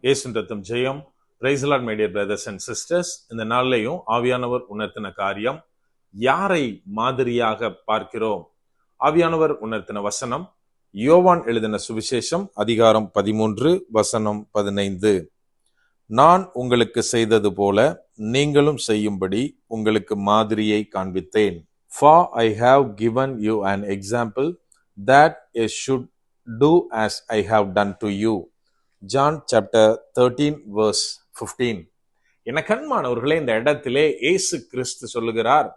இயேசுவின் ரத்தம் ஜெயம். Praise the lord my dear brothers and sisters. இந்த நாள்லையும் ஆவியானவர் உணர்த்தின காரியம், யாரை மாதிரியாக பார்க்கிறோம்? ஆவியானவர் உணர்த்தின வசனம் யோவான் எழுதின சுவிசேஷம் அதிகாரம் 13 வசனம் 15. நான் உங்களுக்கு செய்தது போல நீங்களும் செய்யும்படி உங்களுக்கு மாதிரியை காண்பித்தேன். For I have given you an example that you should do as I have done to you. John chapter 13 verse 15. என கண்மானவர்களே, இந்த இடத்திலே இயேசு கிறிஸ்து சொல்லுகிறார்,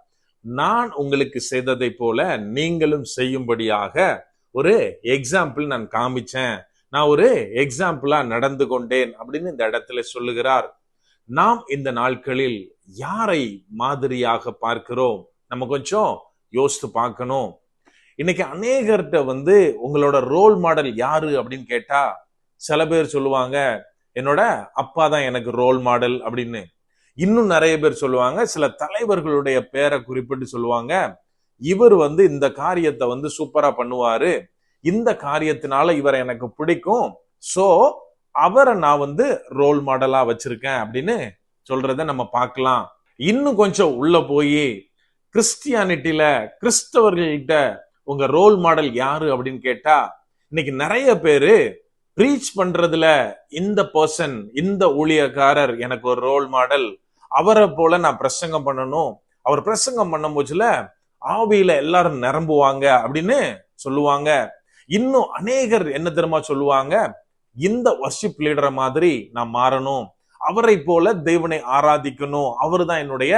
நான் உங்களுக்கு செய்ததை போல நீங்களும் செய்யும்படியாக ஒரு எக்ஸாம்பிள் நான் காமிச்சேன், நான் ஒரு எக்ஸாம்பிளா நடந்து கொண்டேன் அப்படின்னு இந்த இடத்துல சொல்லுகிறார். நாம் இந்த நாட்களில் யாரை மாதிரியாக பார்க்கிறோம்? நம்ம கொஞ்சம் யோசித்து பார்க்கணும். இன்னைக்கு அநேகர்கிட்ட உங்களோட ரோல் மாடல் யாரு அப்படின்னு கேட்டா, சில பேர் சொல்லுவாங்க என்னோட அப்பா தான் எனக்கு ரோல் மாடல் அப்படின்னு. இன்னும் நிறைய பேர் சொல்லுவாங்க, சில தலைவர்களுடைய பேரை குறிப்பிட்டு சொல்லுவாங்க, இவர் இந்த காரியத்தை சூப்பரா பண்ணுவாரு, இந்த காரியத்தினால இவரை எனக்கு பிடிக்கும், சோ அவரை நான் ரோல் மாடலா வச்சிருக்கேன் அப்படின்னு சொல்றத நம்ம பார்க்கலாம். இன்னும் கொஞ்சம் உள்ள போய் கிறிஸ்டியானிட்டியில கிறிஸ்தவர்கள்கிட்ட உங்க ரோல் மாடல் யாரு அப்படின்னு கேட்டா, இன்னைக்கு நிறைய பேரு ப்ரீச் பண்றதுல இந்த பர்சன், இந்த ஊழியக்காரர் எனக்கு ஒரு ரோல் மாடல், அவரை போல நான் பிரசங்கம் பண்ணணும், அவர் பிரசங்கம் பண்ணும் போதுல ஆவியில எல்லாரும் நிரம்புவாங்க அப்படின்னு சொல்லுவாங்க. இன்னும் அநேகர் என்ன தெரியுமா சொல்லுவாங்க, இந்த வர்ஷிப் லீடரை மாதிரி நான் மாறணும், அவரை போல தேவனை ஆராதிக்கணும், அவரு தான் என்னுடைய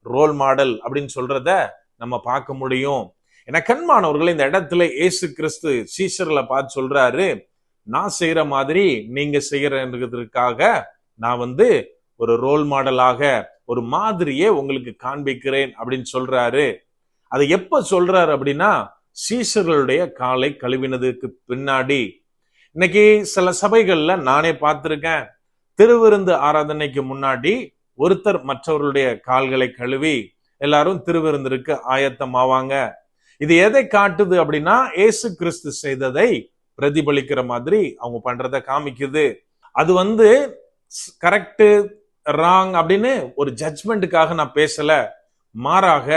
ரோல் மாடல் அப்படின்னு சொல்றத நம்ம பார்க்க முடியும். என கண்மானவர்கள், இந்த இடத்துல இயேசு கிறிஸ்து சீஷர்களை பார்த்து சொல்றாரு, நான் செய்யற மாதிரி நீங்க செய்யறதுக்காக நான் ஒரு ரோல் மாடலாக ஒரு மாதிரியே உங்களுக்கு காண்பிக்கிறேன் அப்படின்னு சொல்றாரு. அதை எப்ப சொல்றாரு அப்படின்னா, சீஷர்களுடைய காலை கழுவினதுக்கு பின்னாடி. இன்னைக்கு சில சபைகள்ல நானே பார்த்திருக்கேன், திருவிருந்து ஆராதனைக்கு முன்னாடி ஒருத்தர் மற்றவர்களுடைய கால்களை கழுவி எல்லாரும் திருவிருந்திற்கு ஆயத்தமாவாங்க. இது எதை காட்டுது அப்படின்னா, இயேசு கிறிஸ்து செய்ததை பிரதிபலிக்கிற மாதிரி அவங்க பண்றத காமிக்குது. அது கரெக்ட் ராங் அப்படின்னு ஒரு ஜட்ஜ்மெண்ட்டுக்காக நான் பேசல, மாறாக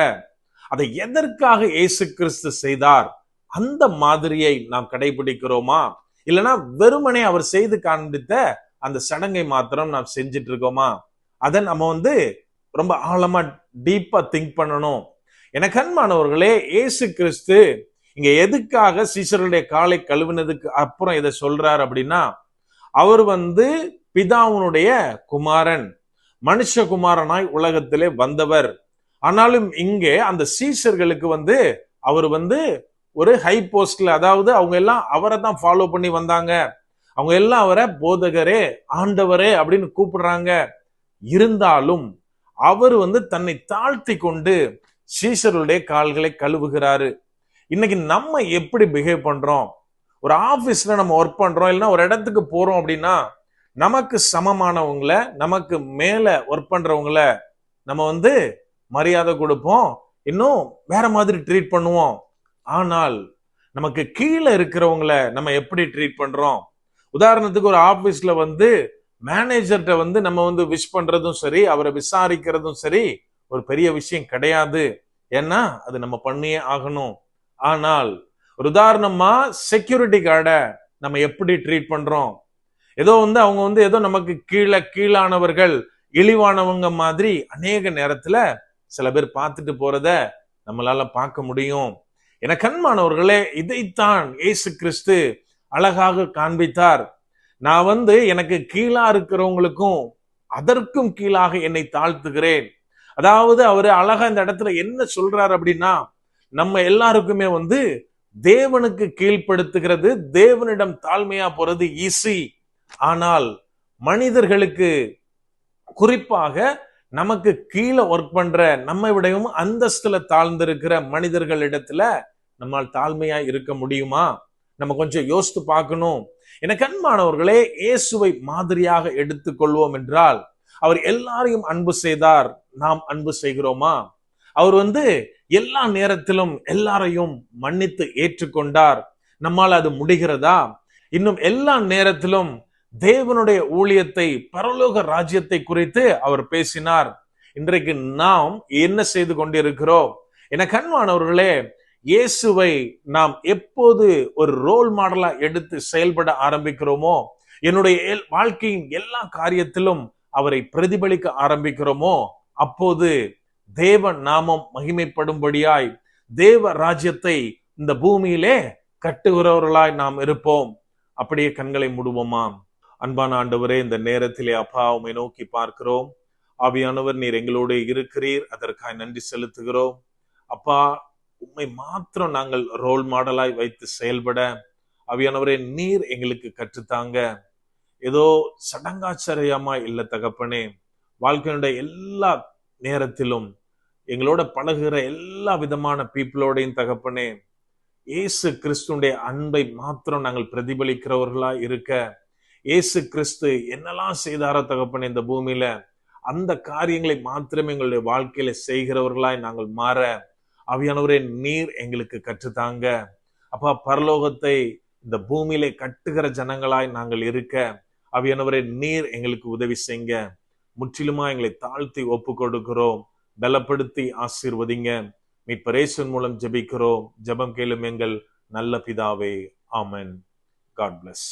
அதை எதற்காக இயேசு கிறிஸ்து செய்தார் அந்த மாதிரியை நாம் கடைபிடிக்கிறோமா, இல்லைன்னா வெறுமனே அவர் செய்து காண்பித்த அந்த சடங்கை மாத்திரம் நாம் செஞ்சிட்டு இருக்கோமா? அதை நம்ம ரொம்ப ஆழமா டீப்பா திங்க் பண்ணணும். என கண்மானவர்களே, இயேசு கிறிஸ்து இங்க எதுக்காக சீஷர்களுடைய காலை கழுவினதுக்கு அப்புறம் இதை சொல்றார் அப்படின்னா, அவர் பிதாவுனுடைய குமாரன், மனுஷகுமாரனாய் உலகத்திலே வந்தவர். ஆனாலும் இங்கே அந்த சீஷர்களுக்கு அவர் ஒரு ஹை போஸ்ட்ல, அதாவது அவங்க எல்லாம் அவரை தான் ஃபாலோ பண்ணி வந்தாங்க, அவங்க எல்லாம் அவரை போதகரே, ஆண்டவரே அப்படின்னு கூப்பிடுறாங்க. இருந்தாலும் அவர் தன்னை தாழ்த்தி கொண்டு சீஷருடைய கால்களை கழுவுகிறாரு. இன்னைக்கு நம்ம எப்படி பிஹேவ் பண்றோம்? ஒரு ஆபீஸ்ல நம்ம ஒர்க் பண்றோம், இல்லைன்னா ஒரு இடத்துக்கு போறோம் அப்படின்னா, நமக்கு சமமானவங்களை, நமக்கு மேல ஒர்க் பண்றவங்களை நம்ம மரியாதை கொடுப்போம், இன்னும் வேற மாதிரி ட்ரீட் பண்ணுவோம். ஆனால் நமக்கு கீழே இருக்கிறவங்களை நம்ம எப்படி ட்ரீட் பண்றோம்? உதாரணத்துக்கு ஒரு ஆபீஸ்ல மேனேஜர்கிட்ட நம்ம விஷ் பண்றதும் சரி, அவரை விசாரிக்கிறதும் சரி ஒரு பெரிய விஷயம் கிடையாது, ஏன்னா அது நம்ம பண்ணியே ஆகணும். ஆனால் ஒரு உதாரணமா செக்யூரிட்டி கார்டை நம்ம எப்படி ட்ரீட் பண்றோம்? ஏதோ அவங்க ஏதோ நமக்கு கீழானவர்கள், இழிவானவங்க மாதிரி அநேக நேரத்துல சில பேர் பார்த்துட்டு போறத நம்மளால பார்க்க முடியும். என கண்மானவர்களே, இதைத்தான் இயேசு கிறிஸ்து அழகாக காண்பித்தார். நான் எனக்கு கீழா இருக்கிறவங்களுக்கும் அதற்கும் கீழாக என்னை தாழ்த்துகிறேன். அதாவது அவரு அழகா இந்த இடத்துல என்ன சொல்றாரு அப்படின்னா, நம்ம எல்லாருக்குமே தேவனுக்கு கீழ்ப்படுத்துகிறது, தேவனிடம் தாழ்மையா போறது ஈஸி. ஆனால் மனிதர்களுக்கு, குறிப்பாக நமக்கு கீழே ஒர்க் பண்ற, நம்மை விடவும் அந்தஸ்துல தாழ்ந்திருக்கிற மனிதர்களிடத்துல நம்மால் தாழ்மையா இருக்க முடியுமா? நம்ம கொஞ்சம் யோசித்து பார்க்கணும். என கண்மானவர்களே, இயேசுவை மாதிரியாக எடுத்துக்கொள்வோம் என்றால், அவர் எல்லாரையும் அன்பு செய்தார், நாம் அன்பு செய்கிறோமா? அவர் எல்லா நேரத்திலும் எல்லாரையும் மன்னித்து ஏற்றுக்கொண்டார், நம்மால் அது முடிகிறதா? இன்னும் எல்லா நேரத்திலும் தேவனுடைய ஊழியத்தை, பரலோக ராஜ்யத்தை குறித்து அவர் பேசினார். இன்றைக்கு நாம் என்ன செய்து கொண்டிருக்கிறோம்? என கண்மானவர்களே, இயேசுவை நாம் எப்போது ஒரு ரோல் மாடலா எடுத்து செயல்பட ஆரம்பிக்கிறோமோ, என்னுடைய வாழ்க்கையின் எல்லா காரியத்திலும் அவரை பிரதிபலிக்க ஆரம்பிக்கிறோமோ, அப்போது தேவ நாமம் மகிமைப்படும்படியாய் தேவ ராஜ்யத்தை இந்த பூமியிலே கட்டுகிறவர்களாய் நாம் இருப்போம். அப்படியே கண்களை மூடுவோமா? அன்பான ஆண்டவரே, இந்த நேரத்திலே அப்பா உம்மை நோக்கி பார்க்கிறோம். ஆவியானவர், நீர் எங்களோடு இருக்கிறீர், அதற்காக நன்றி செலுத்துகிறோம். அப்பா, உம்மை மாத்திரம் நாங்கள் ரோல் மாடலாய் வைத்து செயல்பட ஆவியானவரே நீர் எங்களுக்கு கற்றுத்தாங்க. ஏதோ சடங்காச்சரியமா இல்ல தகப்பனே, வாழ்க்கையினுடைய எல்லா நேரத்திலும் எங்களோட பழகுகிற எல்லா விதமான பீப்புளோடையும் தகப்பனே, இயேசு கிறிஸ்துடைய அன்பை மாத்திரம் நாங்கள் பிரதிபலிக்கிறவர்களா இருக்க, இயேசு கிறிஸ்து என்னெல்லாம் செய்தாரோ தகப்பனே இந்த பூமியில, அந்த காரியங்களை மாத்திரம் எங்களுடைய வாழ்க்கையில செய்கிறவர்களாய் நாங்கள் மாற ஆவியானவரே நீர் எங்களுக்கு கற்றுத்தாங்க. அப்பா, பரலோகத்தை இந்த பூமியிலே கட்டுகிற ஜனங்களாய் நாங்கள் இருக்க ஆவியானவரே நீர் எங்களுக்கு உதவி செய்யுங்க. முற்றிலுமா எங்களை தாழ்த்தி ஒப்பு கொடுக்கிறோம். பலப்படுத்தி ஆசீர்வதிங்க. மீட்பர் இயேசுவின் மூலம் ஜெபிக்கிறோம். ஜெபம் கேளும் எங்கள் நல்ல பிதாவே. ஆமென். God bless.